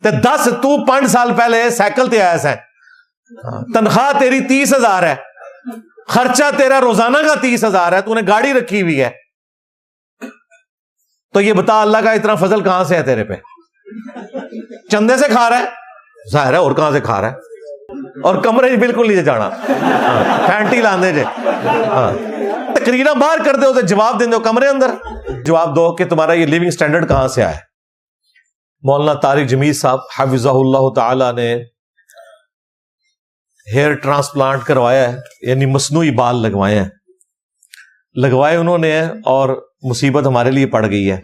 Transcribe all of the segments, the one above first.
تے 10 تو 5 سال پہلے سائیکل تے آیا سا, تنخواہ تیری 30,000 ہے, خرچہ تیرا روزانہ کا 30,000 ہے, تو نے گاڑی رکھی ہوئی ہے, تو یہ بتا اللہ کا اتنا فضل کہاں سے ہے تیرے پہ؟ چندے سے کھا رہا ہے ظاہر ہے, اور کہاں سے کھا رہا ہے؟ اور کمرے بالکل نہیں جانا, پینٹی لاندے جے, تقریرا باہر کر دے ہو تو جواب دیں دو کمرے اندر, جواب دو کہ تمہارا یہ لیونگ سٹینڈرڈ کہاں سے آیا ہے. مولانا طارق جمیل صاحب حفظہ اللہ تعالی نے ہیئر ٹرانسپلانٹ کروایا ہے, یعنی مصنوعی بال لگوائے ہیں, لگوائے انہوں نے, اور مصیبت ہمارے لیے پڑ گئی ہے.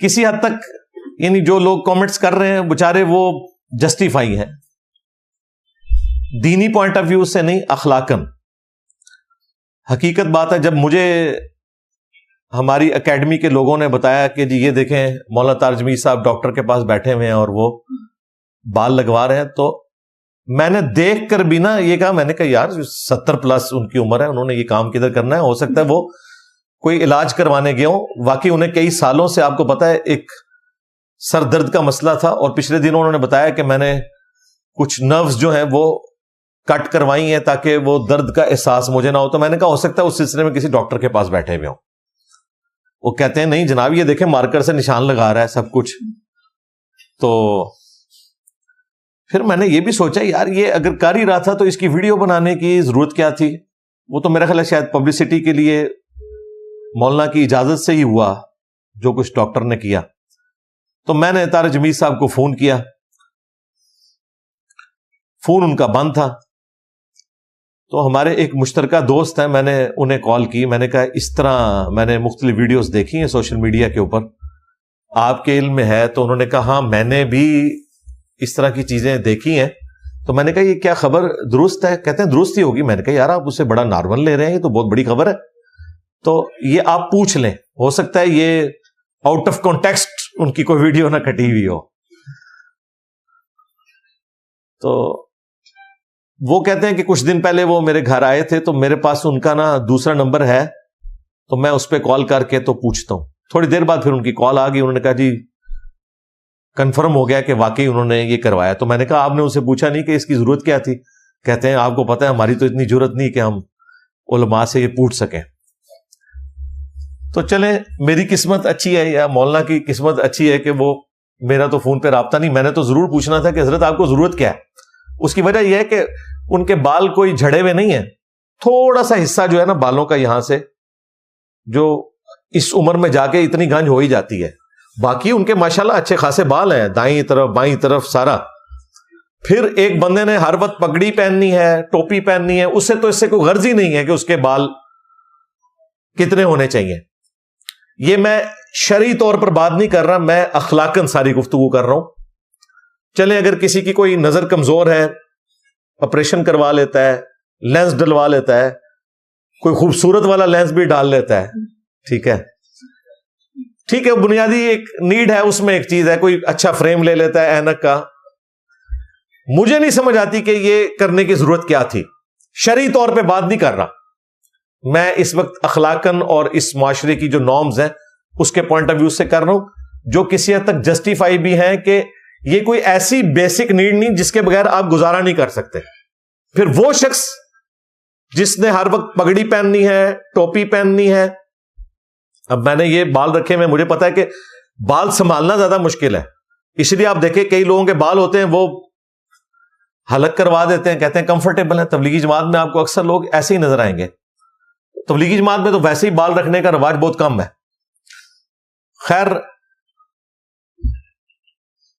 کسی حد تک یعنی جو لوگ کامنٹس کر رہے ہیں بےچارے وہ جسٹیفائی ہیں, دینی پوائنٹ آف ویو سے نہیں, اخلاقاً. حقیقت بات ہے, جب مجھے ہماری اکیڈمی کے لوگوں نے بتایا کہ جی یہ دیکھیں مولانا طارق جمیل صاحب ڈاکٹر کے پاس بیٹھے ہوئے ہیں اور وہ بال لگوا رہے ہیں, تو میں نے دیکھ کر بھی نا یہ کہا, میں نے کہا یار 70+ ان کی عمر ہے, انہوں نے یہ کام کدھر کرنا ہے, ہو سکتا ہے وہ کوئی علاج کروانے گئے ہوں, واقعی انہیں کئی سالوں سے آپ کو پتا ہے ایک سر درد کا مسئلہ تھا, اور پچھلے دنوں انہوں نے بتایا کہ میں نے کچھ نروز جو ہیں وہ کٹ کروائی ہیں تاکہ وہ درد کا احساس مجھے نہ ہو. تو میں نے کہا ہو سکتا ہے اس سلسلے میں کسی ڈاکٹر کے پاس بیٹھے ہوئے ہوں. وہ کہتے ہیں نہیں جناب یہ دیکھیں مارکر سے نشان لگا رہا ہے سب کچھ. تو پھر میں نے یہ بھی سوچا یار یہ اگر کر ہی رہا تھا تو اس کی ویڈیو بنانے کی ضرورت کیا تھی؟ وہ تو میرا خیال ہے شاید پبلسٹی کے لیے مولانا کی اجازت سے ہی ہوا جو کچھ ڈاکٹر نے کیا. تو میں نے طارق جمیل صاحب کو فون کیا, فون ان کا بند تھا. تو ہمارے ایک مشترکہ دوست ہیں, میں نے انہیں کال کی, میں نے کہا اس طرح میں نے مختلف ویڈیوز دیکھی ہیں سوشل میڈیا کے اوپر, آپ کے علم میں ہے؟ تو انہوں نے کہا ہاں میں نے بھی اس طرح کی چیزیں دیکھی ہیں. تو میں نے کہا یہ کیا خبر درست ہے؟ کہتے ہیں درست ہی ہوگی. میں نے کہا یار آپ اسے بڑا نارمل لے رہے ہیں, یہ تو بہت بڑی خبر ہے, تو یہ آپ پوچھ لیں, ہو سکتا ہے یہ آؤٹ آف کانٹیکسٹ ان کی کوئی ویڈیو نہ کٹی ہوئی ہو. تو وہ کہتے ہیں کہ کچھ دن پہلے وہ میرے گھر آئے تھے, تو میرے پاس ان کا نا دوسرا نمبر ہے, تو میں اس پہ کال کر کے تو پوچھتا ہوں. تھوڑی دیر بعد پھر ان کی کال آ گئی, انہوں نے کہا جی کنفرم ہو گیا کہ واقعی انہوں نے یہ کروایا. تو میں نے کہا آپ نے اسے پوچھا نہیں کہ اس کی ضرورت کیا تھی؟ کہتے ہیں آپ کو پتہ ہے ہماری تو اتنی ضرورت نہیں کہ ہم علماء سے یہ پوچھ سکیں. تو چلیں میری قسمت اچھی ہے یا مولانا کی قسمت اچھی ہے کہ وہ میرا تو فون پہ رابطہ نہیں. میں نے تو ضرور پوچھنا تھا کہ حضرت آپ کو ضرورت کیا ہے. اس کی وجہ یہ ہے کہ ان کے بال کوئی جھڑے ہوئے نہیں ہیں, تھوڑا سا حصہ جو ہے نا بالوں کا یہاں سے جو اس عمر میں جا کے اتنی گنج ہو ہی جاتی ہے, باقی ان کے ماشاءاللہ اچھے خاصے بال ہیں, دائیں طرف بائیں طرف سارا. پھر ایک بندے نے ہر وقت پگڑی پہننی ہے, ٹوپی پہننی ہے, اس سے تو اس سے کوئی غرض ہی نہیں ہے کہ اس کے بال کتنے ہونے چاہیے. یہ میں شرعی طور پر بات نہیں کر رہا, میں اخلاقاً ساری گفتگو کر رہا ہوں. چلیں اگر کسی کی کوئی نظر کمزور ہے, آپریشن کروا لیتا ہے, لینس ڈلوا لیتا ہے, کوئی خوبصورت والا لینس بھی ڈال لیتا ہے, ٹھیک ہے ٹھیک ہے, بنیادی ایک نیڈ ہے, اس میں ایک چیز ہے, کوئی اچھا فریم لے لیتا ہے اینک کا. مجھے نہیں سمجھ آتی کہ یہ کرنے کی ضرورت کیا تھی. شرعی طور پہ بات نہیں کر رہا میں اس وقت, اخلاقاً اور اس معاشرے کی جو نارمز ہیں اس کے پوائنٹ آف ویو سے کر رہا ہوں, جو کسی حد تک جسٹیفائی بھی ہیں کہ یہ کوئی ایسی بیسک نیڈ نہیں جس کے بغیر آپ گزارا نہیں کر سکتے. پھر وہ شخص جس نے ہر وقت پگڑی پہننی ہے, ٹوپی پہننی ہے, اب میں نے یہ بال رکھے میں مجھے پتا ہے کہ بال سنبھالنا زیادہ مشکل ہے, اس لیے آپ دیکھیں کئی لوگوں کے بال ہوتے ہیں وہ حلق کروا دیتے ہیں, کہتے ہیں کمفرٹیبل ہیں. تبلیغی جماعت میں آپ کو اکثر لوگ ایسے ہی نظر آئیں گے. تبلیغی جماعت میں تو ویسے ہی بال رکھنے کا رواج بہت کم ہے. خیر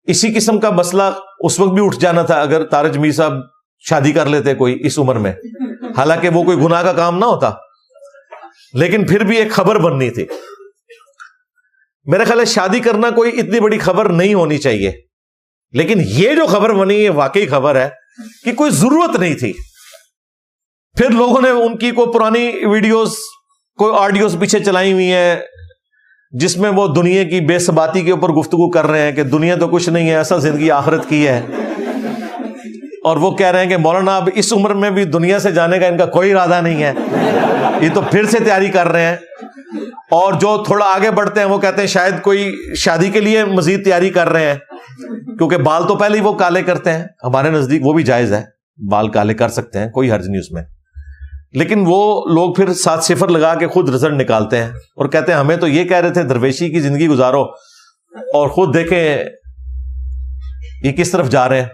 اسی قسم کا مسئلہ اس وقت بھی اٹھ جانا تھا اگر طارق جمیل صاحب شادی کر لیتے کوئی اس عمر میں, حالانکہ وہ کوئی گناہ کا کام نہ ہوتا, لیکن پھر بھی ایک خبر بننی تھی. میرا خیال ہے شادی کرنا کوئی اتنی بڑی خبر نہیں ہونی چاہیے, لیکن یہ جو خبر بنی یہ واقعی خبر ہے کہ کوئی ضرورت نہیں تھی. پھر لوگوں نے ان کی کوئی پرانی ویڈیوز, کوئی آڈیوز پیچھے چلائی ہوئی ہیں جس میں وہ دنیا کی بے ثباتی کے اوپر گفتگو کر رہے ہیں کہ دنیا تو کچھ نہیں ہے, ایسا زندگی آخرت کی ہے. اور وہ کہہ رہے ہیں کہ مولانا اب اس عمر میں بھی دنیا سے جانے کا ان کا کوئی ارادہ نہیں ہے, یہ تو پھر سے تیاری کر رہے ہیں. اور جو تھوڑا آگے بڑھتے ہیں وہ کہتے ہیں شاید کوئی شادی کے لیے مزید تیاری کر رہے ہیں، کیونکہ بال تو پہلے ہی وہ کالے کرتے ہیں. ہمارے نزدیک وہ بھی جائز ہے، بال کالے کر سکتے ہیں، کوئی حرج نہیں اس میں. لیکن وہ لوگ پھر 7 صفر لگا کے خود رزلٹ نکالتے ہیں اور کہتے ہیں ہمیں تو یہ کہہ رہے تھے درویشی کی زندگی گزارو، اور خود دیکھیں یہ کس طرف جا رہے ہیں.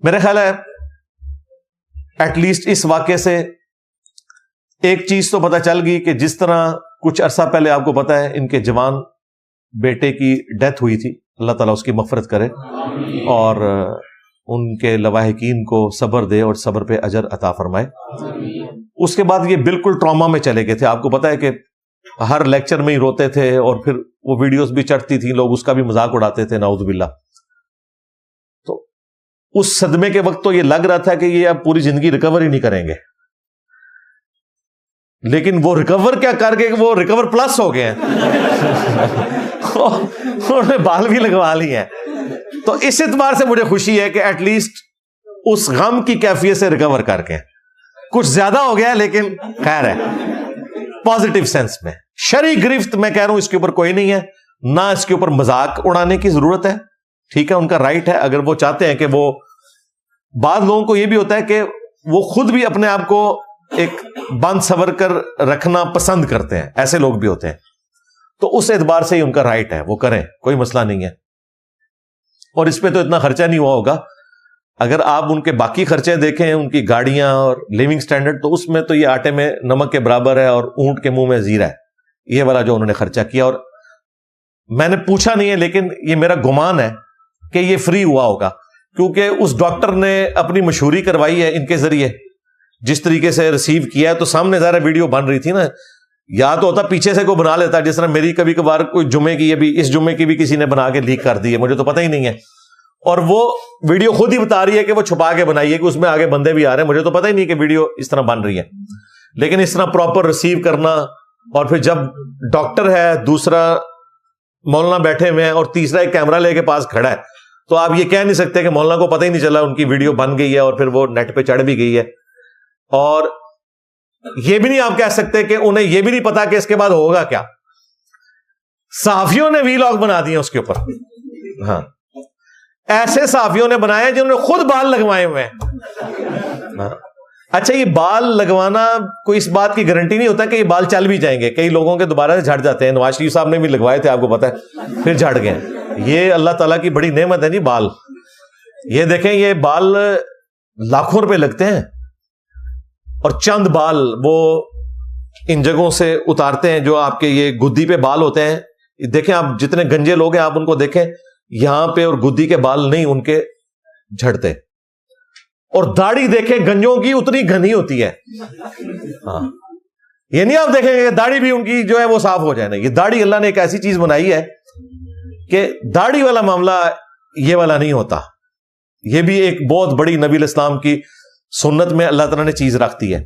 میرا خیال ہے ایٹ لیسٹ اس واقعے سے ایک چیز تو پتہ چل گئی کہ جس طرح کچھ عرصہ پہلے آپ کو پتا ہے ان کے جوان بیٹے کی ڈیتھ ہوئی تھی، اللہ تعالیٰ اس کی مغفرت کرے اور ان کے لواحقین کو صبر دے اور صبر پہ اجر عطا فرمائے. اس کے بعد یہ بالکل ٹراما میں چلے گئے تھے. آپ کو پتا ہے کہ ہر لیکچر میں ہی روتے تھے اور پھر وہ ویڈیوز بھی چڑھتی تھی، لوگ اس کا بھی مذاق اڑاتے تھے، نعوذ باللہ. تو اس صدمے کے وقت تو یہ لگ رہا تھا کہ یہ اب پوری زندگی ریکور ہی نہیں کریں گے، لیکن وہ ریکور کیا کر کے وہ ریکور پلس ہو گئے ہیں انہوں نے بال بھی لگوا لی ہیں. تو اس اعتبار سے مجھے خوشی ہے کہ ایٹ لیسٹ اس غم کی کیفیت سے ریکور کر کے، کچھ زیادہ ہو گیا لیکن خیر ہے پازیٹیو سینس میں. شرعی گرفت میں کہہ رہا ہوں اس کے اوپر کوئی نہیں ہے، نہ اس کے اوپر مذاق اڑانے کی ضرورت ہے. ٹھیک ہے، ان کا رائٹ ہے. اگر وہ چاہتے ہیں کہ وہ، بعض لوگوں کو یہ بھی ہوتا ہے کہ وہ خود بھی اپنے آپ کو ایک بند سور کر رکھنا پسند کرتے ہیں، ایسے لوگ بھی ہوتے ہیں. تو اس اعتبار سے ہی ان کا رائٹ ہے، وہ کریں، کوئی مسئلہ نہیں ہے. اور اس پہ تو اتنا خرچہ نہیں ہوا ہوگا. اگر آپ ان کے باقی خرچے دیکھیں، ان کی گاڑیاں اور لیونگ سٹینڈرڈ، تو اس میں تو یہ آٹے میں نمک کے برابر ہے اور اونٹ کے منہ میں زیرہ ہے، یہ والا جو انہوں نے خرچہ کیا. اور میں نے پوچھا نہیں ہے لیکن یہ میرا گمان ہے کہ یہ فری ہوا ہوگا، کیونکہ اس ڈاکٹر نے اپنی مشہوری کروائی ہے ان کے ذریعے، جس طریقے سے ریسیو کیا ہے. تو سامنے ظاہر ویڈیو بن رہی تھی نا، یا تو ہوتا پیچھے سے کوئی بنا لیتا، جس طرح میری کبھی کبھار کوئی جمعے کی، ابھی اس جمعے کی بھی کسی نے بنا کے لیک کر دی ہے، مجھے تو پتہ ہی نہیں ہے. اور وہ ویڈیو خود ہی بتا رہی ہے کہ وہ چھپا کے بنائی ہے، کہ اس میں آگے بندے بھی آ رہے ہیں، مجھے تو پتہ ہی نہیں کہ ویڈیو اس طرح بن رہی ہے. لیکن اس طرح پراپر ریسیو کرنا، اور پھر جب ڈاکٹر ہے، دوسرا مولانا بیٹھے ہوئے ہیں اور تیسرا ایک کیمرہ لے کے پاس کھڑا ہے، تو آپ یہ کہہ نہیں سکتے کہ مولانا کو پتہ ہی نہیں چلا ان کی ویڈیو بن گئی ہے اور پھر وہ نیٹ پہ چڑھ بھی گئی ہے. اور یہ بھی نہیں آپ کہہ سکتے کہ انہیں یہ بھی نہیں پتا کہ اس کے بعد ہوگا کیا. صحافیوں نے وی لاگ بنا دیے اس کے اوپر. ہاں، ایسے صحافیوں نے بنایا جنہوں نے خود بال لگوائے ہوئے ہیں. اچھا، یہ بال لگوانا کوئی اس بات کی گارنٹی نہیں ہوتا کہ یہ بال چل بھی جائیں گے. کئی لوگوں کے دوبارہ سے جھڑ جاتے ہیں. نواز شریف صاحب نے بھی لگوائے تھے، آپ کو پتا ہے، پھر جھڑ گئے. یہ اللہ تعالیٰ کی بڑی نعمت ہے جی بال. یہ دیکھیں، یہ بال لاکھوں روپے لگتے ہیں، اور چند بال وہ ان جگہوں سے اتارتے ہیں جو آپ کے یہ گدی پہ بال ہوتے ہیں. دیکھیں آپ جتنے گنجے لوگ ہیں آپ ان کو دیکھیں، یہاں پہ اور گدی کے بال نہیں ان کے جھڑتے. اور داڑھی دیکھیں گنجوں کی اتنی گھنی ہوتی ہے. ہاں، یہ نہیں آپ دیکھیں کہ داڑھی بھی ان کی جو ہے وہ صاف ہو جائے نا. یہ داڑھی اللہ نے ایک ایسی چیز بنائی ہے کہ داڑھی والا معاملہ یہ والا نہیں ہوتا. یہ بھی ایک بہت بڑی نبی الاسلام کی سنت میں اللہ تعالیٰ نے چیز رکھتی ہے.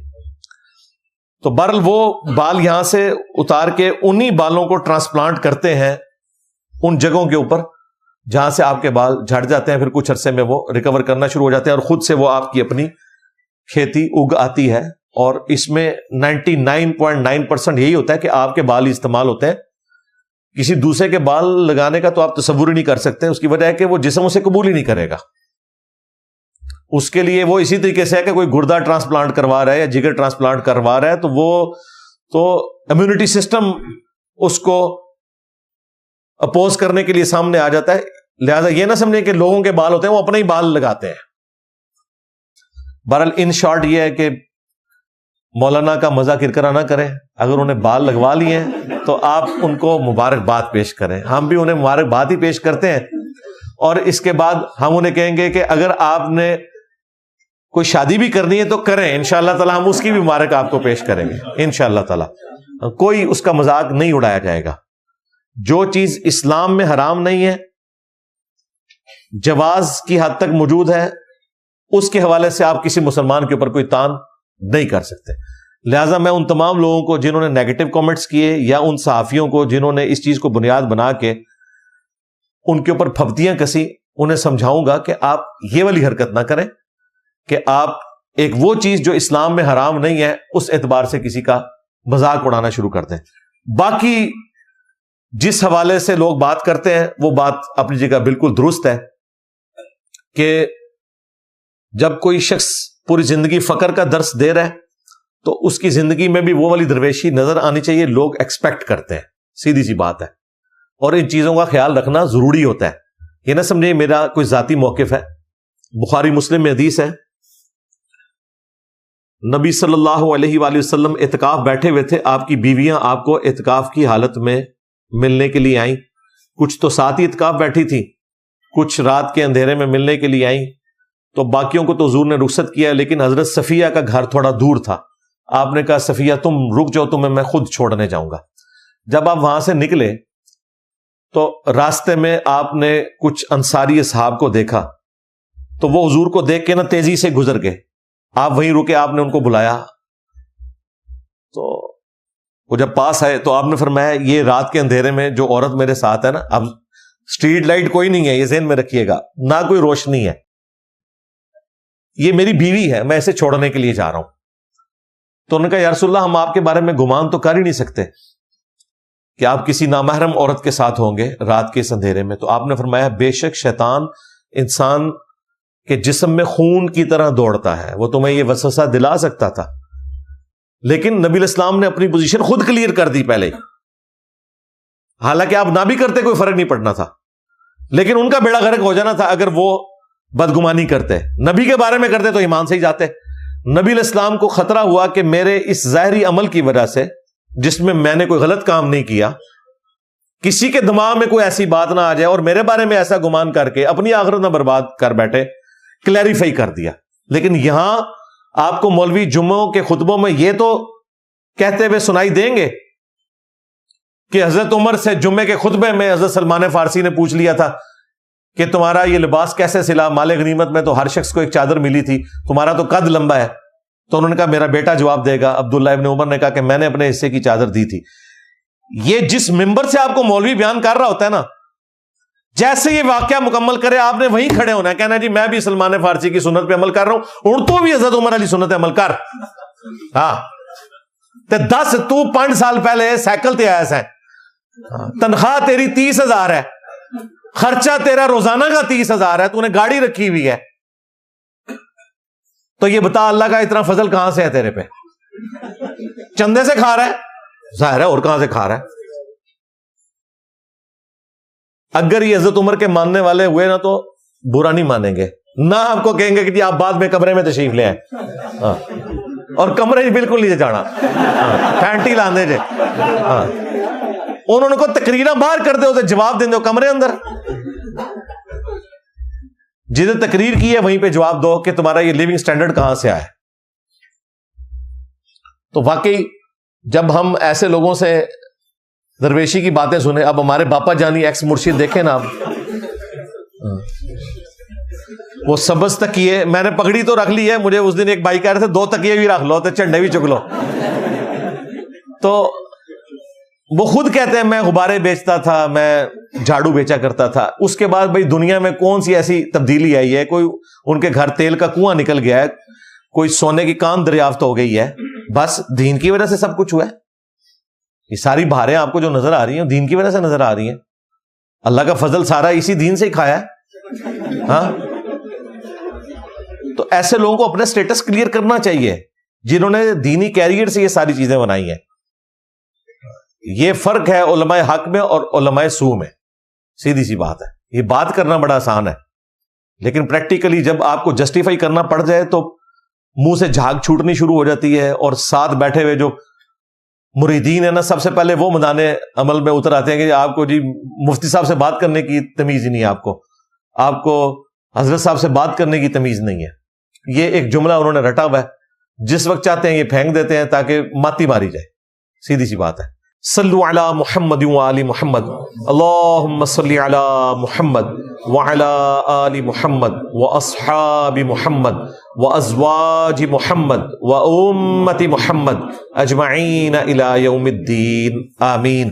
تو بہرحال وہ بال یہاں سے اتار کے انہی بالوں کو ٹرانسپلانٹ کرتے ہیں ان جگہوں کے اوپر جہاں سے آپ کے بال جھڑ جاتے ہیں. پھر کچھ عرصے میں وہ ریکور کرنا شروع ہو جاتے ہیں اور خود سے وہ آپ کی اپنی کھیتی اگ آتی ہے. اور اس میں 99.9% یہی ہوتا ہے کہ آپ کے بال ہی استعمال ہوتے ہیں. کسی دوسرے کے بال لگانے کا تو آپ تصور ہی نہیں کر سکتے. اس کی وجہ ہے کہ وہ جسم اسے قبول ہی نہیں کرے گا. اس کے لیے وہ اسی طریقے سے ہے کہ کوئی گردہ ٹرانسپلانٹ کروا رہا ہے یا جگر ٹرانسپلانٹ کروا رہا ہے، تو وہ تو امیونٹی سسٹم اس کو اپوز کرنے کے لیے سامنے آ جاتا ہے. لہذا یہ نہ سمجھیں کہ لوگوں کے بال ہوتے ہیں وہ اپنے ہی بال لگاتے ہیں. بہرحال ان شارٹ یہ ہے کہ مولانا کا مزہ کرکرا نہ کریں. اگر انہیں بال لگوا لیے ہیں تو آپ ان کو مبارکباد پیش کریں. ہم بھی انہیں مبارکباد ہی پیش کرتے ہیں. اور اس کے بعد ہم انہیں کہیں گے کہ اگر آپ نے کوئی شادی بھی کرنی ہے تو کریں، انشاءاللہ تعالی ہم اس کی بھی مبارک آپ کو پیش کریں گے انشاءاللہ تعالی. کوئی اس کا مذاق نہیں اڑایا جائے گا. جو چیز اسلام میں حرام نہیں ہے، جواز کی حد تک موجود ہے، اس کے حوالے سے آپ کسی مسلمان کے اوپر کوئی تان نہیں کر سکتے. لہٰذا میں ان تمام لوگوں کو جنہوں نے نیگیٹو کامنٹس کیے، یا ان صحافیوں کو جنہوں نے اس چیز کو بنیاد بنا کے ان کے اوپر پھپتیاں کسی، انہیں سمجھاؤں گا کہ آپ یہ والی حرکت نہ کریں کہ آپ ایک وہ چیز جو اسلام میں حرام نہیں ہے اس اعتبار سے کسی کا مذاق اڑانا شروع کر دیں. باقی جس حوالے سے لوگ بات کرتے ہیں وہ بات اپنی جگہ بالکل درست ہے کہ جب کوئی شخص پوری زندگی فقر کا درس دے رہا ہے تو اس کی زندگی میں بھی وہ والی درویشی نظر آنی چاہیے. لوگ ایکسپیکٹ کرتے ہیں, سیدھی سی بات ہے, اور ان چیزوں کا خیال رکھنا ضروری ہوتا ہے. یہ نہ سمجھے میرا کوئی ذاتی موقف ہے. بخاری مسلم میں حدیث ہے, نبی صلی اللہ علیہ وآلہ وسلم اعتکاف بیٹھے ہوئے تھے, آپ کی بیویاں آپ کو اعتکاف کی حالت میں ملنے کے لیے آئیں. کچھ تو ساتھ ہی اعتکاف بیٹھی تھی, کچھ رات کے اندھیرے میں ملنے کے لیے آئیں. تو باقیوں کو تو حضور نے رخصت کیا, لیکن حضرت صفیہ کا گھر تھوڑا دور تھا. آپ نے کہا صفیہ تم رک جاؤ, تمہیں میں خود چھوڑنے جاؤں گا. جب آپ وہاں سے نکلے تو راستے میں آپ نے کچھ انصاری اصحاب کو دیکھا, تو وہ حضور کو دیکھ کے نا تیزی سے گزر گئے. آپ وہیں رکے, آپ نے ان کو بلایا. تو وہ جب پاس آئے تو آپ نے فرمایا یہ رات کے اندھیرے میں جو عورت میرے ساتھ ہے نا, اب اسٹریٹ لائٹ کوئی نہیں ہے, یہ ذہن میں رکھیے گا, نہ کوئی روشنی ہے, یہ میری بیوی ہے, میں اسے چھوڑنے کے لیے جا رہا ہوں. تو انہوں نے کہا یا رسول اللہ, ہم آپ کے بارے میں گمان تو کر ہی نہیں سکتے کہ آپ کسی نامحرم عورت کے ساتھ ہوں گے رات کے اس اندھیرے میں. تو آپ نے فرمایا بے شک شیطان انسان کے جسم میں خون کی طرح دوڑتا ہے, وہ تمہیں یہ وسوسہ دلا سکتا تھا, لیکن نبی الاسلام نے اپنی پوزیشن خود کلیئر کر دی پہلے. حالانکہ آپ نہ بھی کرتے کوئی فرق نہیں پڑنا تھا, لیکن ان کا بیڑا غرق ہو جانا تھا اگر وہ بدگمانی کرتے. نبی کے بارے میں کرتے تو ایمان سے ہی جاتے. نبی علیہ السلام کو خطرہ ہوا کہ میرے اس ظاہری عمل کی وجہ سے, جس میں میں نے کوئی غلط کام نہیں کیا, کسی کے دماغ میں کوئی ایسی بات نہ آ جائے اور میرے بارے میں ایسا گمان کر کے اپنی آخرت نہ برباد کر بیٹھے. کلیریفائی کر دیا. لیکن یہاں آپ کو مولوی جمعوں کے خطبوں میں یہ تو کہتے ہوئے سنائی دیں گے کہ حضرت عمر سے جمعے کے خطبے میں حضرت سلمان فارسی نے پوچھ لیا تھا کہ تمہارا یہ لباس کیسے سلا, مال غنیمت میں تو ہر شخص کو ایک چادر ملی تھی, تمہارا تو قد لمبا ہے. تو انہوں نے کہا میرا بیٹا جواب دے گا. عبداللہ ابن عمر نے کہا کہ میں نے اپنے حصے کی چادر دی تھی. یہ جس ممبر سے آپ کو مولوی بیان کر رہا ہوتا ہے نا, جیسے یہ واقعہ مکمل کرے آپ نے وہیں کھڑے ہونا ہے, کہنا جی میں بھی سلمان فارسی کی سنت پہ عمل کر رہا ہوں, اور تو بھی حضرت عمر علی سنت پہ عمل کر. ہاں تے 5 سال پہلے سائیکل تے آیا سا, تنخواہ تیری 30,000 ہے, خرچہ تیرا روزانہ کا 30,000 ہے, تو نے گاڑی رکھی ہوئی ہے, تو یہ بتا اللہ کا اتنا فضل کہاں سے ہے تیرے پہ؟ چندے سے کھا رہا ہے ظاہر ہے, اور کہاں سے کھا رہا ہے؟ اگر یہ حضرت عمر کے ماننے والے ہوئے نا تو برا نہیں مانیں گے, نہ آپ کو کہیں گے کہ جی آپ بعد میں کمرے میں تشریف لے آئے, اور کمرے بالکل نہیں جانا, پینٹی لاندے جے. انہوں نے کو تقریریں باہر کر دے, اسے جواب دیں دو کمرے اندر. جسے تقریر کی ہے وہیں پہ جواب دو کہ تمہارا یہ لیونگ سٹینڈرڈ کہاں سے آیا. تو واقعی جب ہم ایسے لوگوں سے درویشی کی باتیں سنیں, اب ہمارے باپا جانی ایکس مرشد دیکھیں نا, وہ سبز تکیے, میں نے پگڑی تو رکھ لی ہے, مجھے اس دن ایک بھائی کہہ رہے تھے 2 تکیے بھی رکھ لو, تو چنڈے بھی چک لو. تو وہ خود کہتے ہیں میں غبارے بیچتا تھا, میں جھاڑو بیچا کرتا تھا. اس کے بعد بھائی دنیا میں کون سی ایسی تبدیلی آئی ہے, کوئی ان کے گھر تیل کا کنواں نکل گیا ہے, کوئی سونے کی کان دریافت ہو گئی ہے, بس دین کی وجہ سے سب کچھ ہوا ہے. یہ ساری بہاریں آپ کو جو نظر آ رہی ہیں دین کی وجہ سے نظر آ رہی ہیں. اللہ کا فضل سارا اسی دین سے ہی کھایا ہے. ہاں تو ایسے لوگوں کو اپنا سٹیٹس کلیئر کرنا چاہیے جنہوں نے دینی کیریئر سے یہ ساری چیزیں بنائی ہیں. یہ فرق ہے علماء حق میں اور علماء سو میں, سیدھی سی بات ہے. یہ بات کرنا بڑا آسان ہے, لیکن پریکٹیکلی جب آپ کو جسٹیفائی کرنا پڑ جائے تو منہ سے جھاگ چھوٹنی شروع ہو جاتی ہے, اور ساتھ بیٹھے ہوئے جو مریدین ہے نا, سب سے پہلے وہ میدان عمل میں اتر آتے ہیں کہ آپ کو جی مفتی صاحب سے بات کرنے کی تمیز ہی نہیں ہے, آپ کو حضرت صاحب سے بات کرنے کی تمیز نہیں ہے. یہ ایک جملہ انہوں نے رٹا ہوا ہے, جس وقت چاہتے ہیں یہ پھینک دیتے ہیں تاکہ ماتی ماری جائے. سیدھی سی بات ہے. صلو علی محمد وآل محمد, اللہم صلی علی محمد وعلی آل محمد واصحاب محمد وازواج محمد وامت محمد اجمعین الی یوم الدین, آمین.